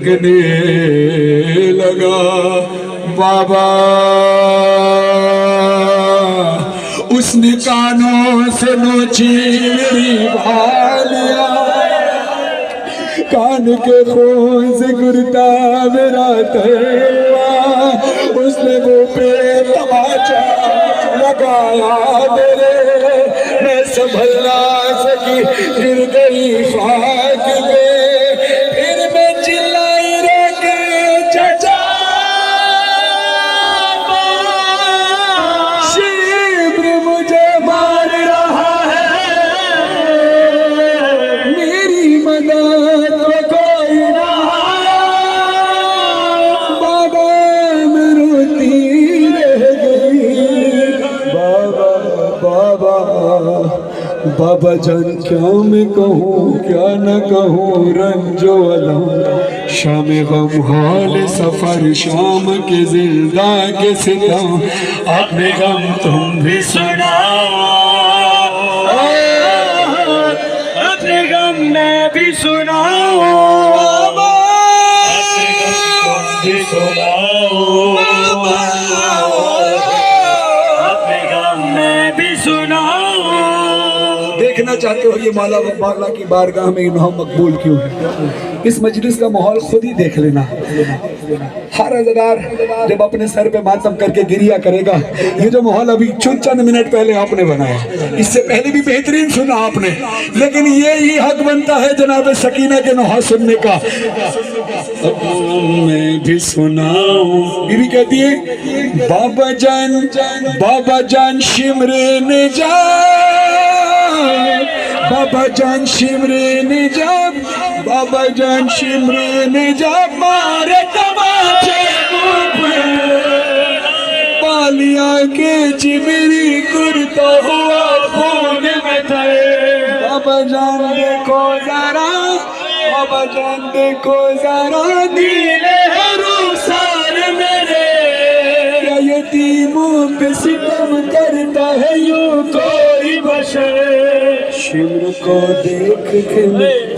लगने लगा बाबा, उसने कानों से नोची मेरी भालिया, कान के खून से गुरता मेरा तलवा, उसने वो पे तमाचा लगाया मेरे, मैं संभल ना सकी गिर गई खाक पे, फिर मैं चिल्लाई रे के चाचा, शिब्र मुझे मार रहा है, मेरी मदद को कोई ना आया, बाबा मैं रोती रह गई, बाबा बाबा बाबा जान क्या मैं कहूँ क्या न कहूँ, रंजो अलम शाम गम हाल सफर शाम के जिंदा के सितम, अपने गम तुम भी सुनाओ, अपने गम मैं भी सुनाओ, अपने गम तुम भी सुनाओ, अपने गम मैं भी सुनाओ। देखना चाहते हो ये माला की बारगाह में इन्हों मकबूल क्यों है? इस मजलिस का माहौल खुद ही देख लेना। हर अज़ादार जब अपने सर पे मातम करके गिरिया करेगा, ये जो माहौल अभी चंद मिनट पहले आपने बनाया, इससे पहले भी बेहतरीन सुना आपने, लेकिन ये ही हक बनता है जनाब सकीना के नोहा सुनने का। मैं भी सुनाऊं, बीवी कहती है बाबा जान शिमरे ने जा, बाबा जान शिमरे ने जब, बाबा जान शिमरे ने जब मारे तमाचे पालिया के चिमरी कुर्ता हुआ खून में थे, बाबा जान देखो जरा, बाबा जान देखो जरा, दिले रुखसार मेरे, क्या यतीमों पे सितम करता है यूं कोई बशर, शिमर को देख के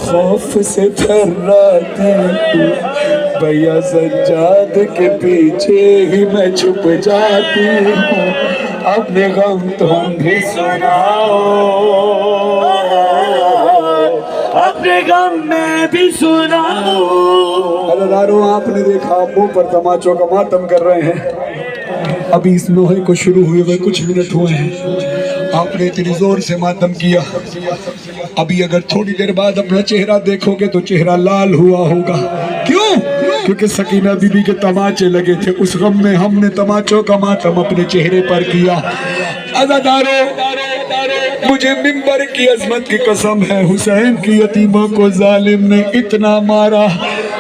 खौफ से थर्राती हूँ, भैया सज्जाद के पीछे ही मैं छुप जाती हूँ, अपने गम तुम भी सुनाओ, अपने गम मैं भी सुनाओ। अल्लाह आपने देखा मुंह पर तमाचों का मातम कर रहे हैं, अभी इस लोहे को शुरू हुए हुए कुछ मिनट हुए हैं, आपने इतनी जोर से मातम किया, अभी अगर थोड़ी देर बाद अपना चेहरा देखोगे तो चेहरा लाल हुआ होगा। क्यों? क्योंकि सकीना बीबी के तमाचे लगे थे, उस गम में हमने तमाचों का मातम अपने चेहरे पर किया। अज़ादारों, मुझे मिंबर की अजमत की कसम है, हुसैन की यतीमा को जालिम ने इतना मारा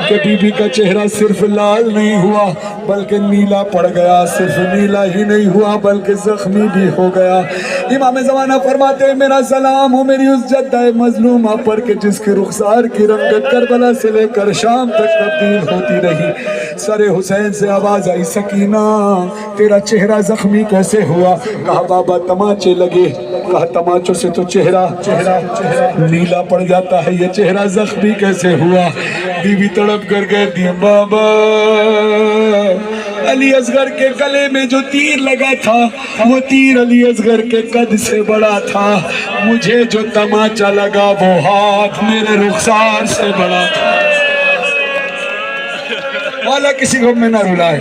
कि बीबी का चेहरा सिर्फ लाल नहीं हुआ बल्कि नीला पड़ गया, सिर्फ नीला ही नहीं हुआ बल्कि जख्मी भी हो गया। इमाम ज़माना फरमाते हैं, मेरा सलाम हो मेरी उस जद्दा मजलूमा पर कि जिसके रुखसार की रंगत करबला से लेकर शाम तक तब्दील होती रही। सरे हुसैन से आवाज आई, सकीना तेरा चेहरा जख्मी कैसे हुआ? कहा बाबा तमाचे लगे। कहा तमाचों से तो चेहरा नीला पड़ जाता है, ये चेहरा जख्मी कैसे हुआ? बीवी तड़प कर कहती है, बाबा अली असगर के गले में जो तीर लगा था वो तीर अली असगर के कद से बड़ा था, मुझे जो तमाचा लगा वो हाथ मेरे रुखसार से बड़ा था। वाला किसी को में ना रुलाए।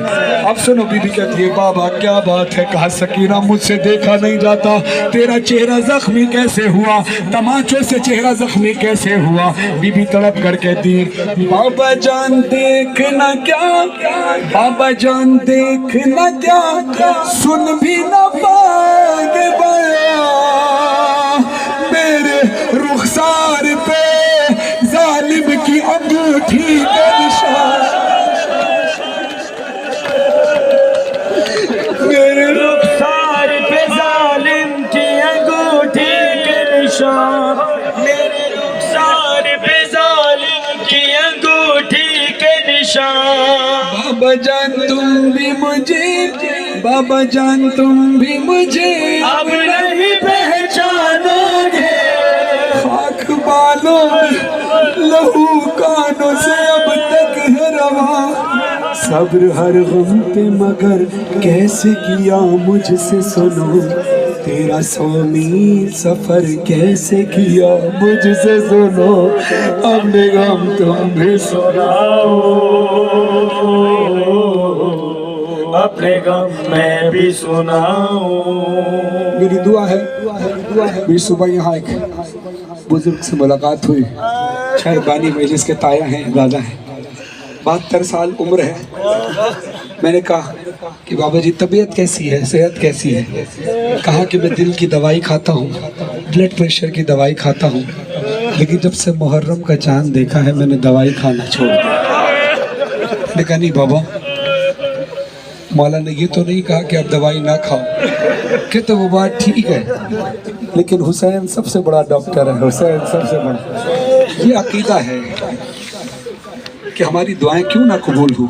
अब सुनो बीबी कहती है, बाबा क्या बात है? कहा सकीना मुझसे देखा नहीं जाता, तेरा चेहरा जख्मी कैसे हुआ? तमाचों से चेहरा जख्मी कैसे हुआ? बीबी तड़प कर कहती है, बाबा जान देखना क्या, बाबा जान देखना क्या, सुन भी ना पाओगे बया, मेरे रुखसार पे जालिम की अंगूठी का निशान, मेरे रुखसार पे जालिम की अंगूठी के निशान, मेरे रुखसार पे जालिम की अंगूठी के निशान। बाबा जान तुम भी मुझे, बाबा जान तुम भी मुझे अब नहीं पहचानोगे, खाक बालों लहू कानों से अब तक है रवा, सब्र हर गम पे मगर कैसे किया मुझसे सुनो, तेरा 100 मील सफर कैसे किया मुझसे सुनो, अपने गम तुम भी सुनाओ, अपने गम में भी सुनाओ। मेरी दुआ है मेरी सुबह यहाँ एक बुजुर्ग से मुलाकात हुई, शायद बानी मजलिस के ताया हैं, दादा हैं, 72 साल उम्र है। मैंने कहा कि बाबा जी तबीयत कैसी है, सेहत कैसी है? कहा कि मैं दिल की दवाई खाता हूँ, ब्लड प्रेशर की दवाई खाता हूँ, लेकिन जब से मुहर्रम का चांद देखा है मैंने दवाई खाना छोड़ दिया। मैंने कहा नहीं बाबा, मौला ने ये तो नहीं कहा कि आप दवाई ना खाओ, कि तो वो बात ठीक है, लेकिन हुसैन सबसे बड़ा डॉक्टर है, हुसैन सबसे बड़ा। ये अकीदा है कि हमारी दुआएं क्यों ना कबूल हो,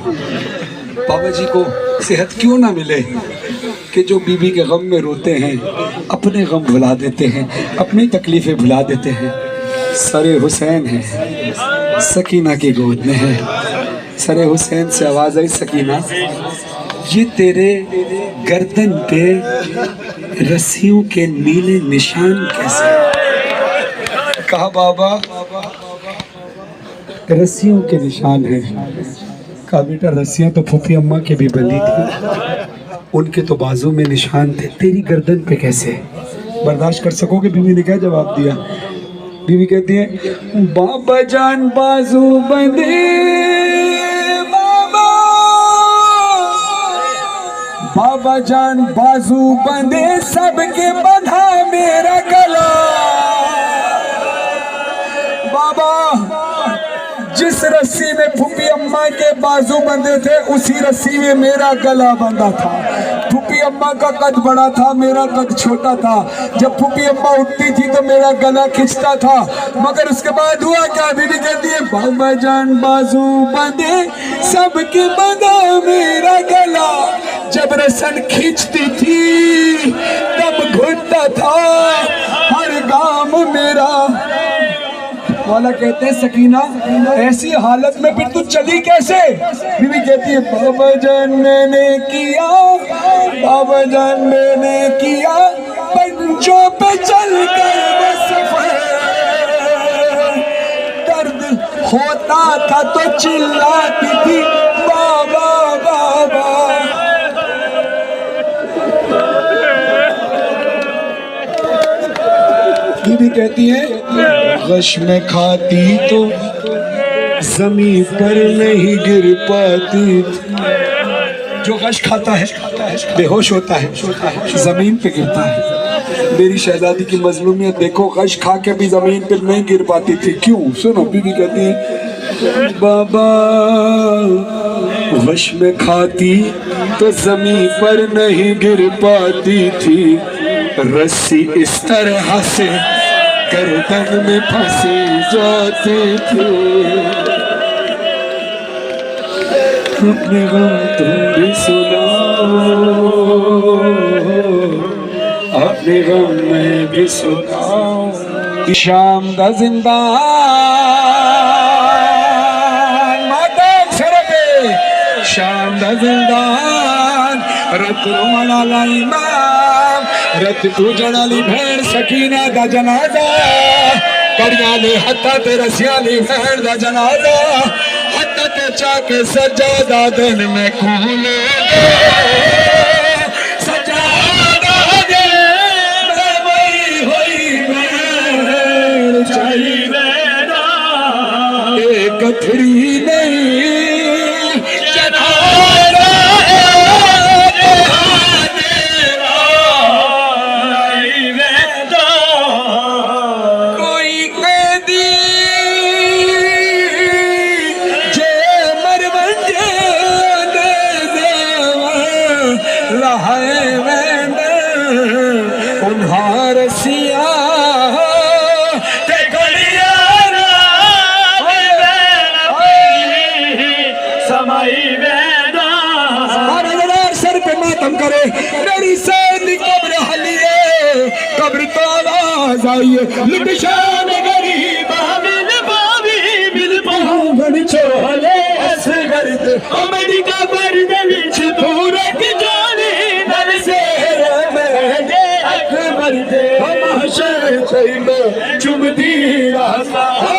बाबा जी को सेहत क्यों ना मिले, कि जो बीबी के गम में रोते हैं, अपने गम भुला देते हैं, अपनी तकलीफ़ें भुला देते हैं। सरे हुसैन है, सकीना की गोद में है। सरे हुसैन से आवाज़ आई, सकीना ये तेरे गर्दन पे रस्सियों के नीले निशान कैसे? कहा बाबा रस्सियों के निशान हैं। कहा बेटा रस्सियाँ तो फूफी अम्मा की भी बनी थी, उनके तो बाजू में निशान थे, तेरी गर्दन पे कैसे? बर्दाश्त कर सकोगे? बीवी ने क्या जवाब दिया? बीवी कहती है बाबा जान बाजू बंदे, बाबा जान बाजू बंदे सबके बंधा मेरा गला। बाबा जिस रस्सी में फूफी अम्मा के बाजू बंधे थे उसी रस्सी में मेरा गला बंधा था। फूफी अम्मा का कद बड़ा था, मेरा कद छोटा था। जब फूफी अम्मा उठती थी तो मेरा गला खिंचता था, मगर उसके बाद हुआ क्या? बीवी कहती है बाबा जान बाजू बंधे सबके बंधा मेरा गला। जब रसन खींचती थी तब घुटता था हर गाम मेरा। वाला कहते हैं सकीना ऐसी हालत में फिर तू चली कैसे? बीवी कहती है बाबा जान मैंने किया, बाबा जान मैंने किया पंचों पे चल कर वो सफर। दर्द होता था तो चिल्लाती थी बाबा बाबा। बीवी कहती है गश में खाती तो जमीन पर नहीं गिर पाती थी। जो गश खाता है बेहोश होता है, जमीन पे गिरता है। मेरी शहजादी की मजलूमियत देखो, गश खा के भी जमीन पर नहीं गिर पाती थी। क्यों? सुनो, बीवी कहती है बाबा गश में खाती तो जमीन पर नहीं गिर पाती थी, रस्सी इस तरह से गर्दन में फंसी जाती थी। अपने गम तुम भी सुनाओ, अपने गम में भी सुनाओ। शाम दा जिंदान माता सरबे, शाम दा जिंदान रत रोमाला इमाम, रत पूजन वाली भेड़ सकीना दा जनाजा, कड़िया ले हत्था ते रसिया ली भेड़ दा जनाजा, हत्था ते चाके सजादा दिन में खूले सजादा दे मैं वही होई भेड़ चाहिए ना एक कथरी नहीं मेरी सैनी कब्र हलिए कब्र तो आवाज आइए लुटशान गरीब मिल बाबी मिल पाऊं छोले असगर अमेरिका पर विच तूरक जाने दर से मेरे अकबर दे महशर चुमती रास्ता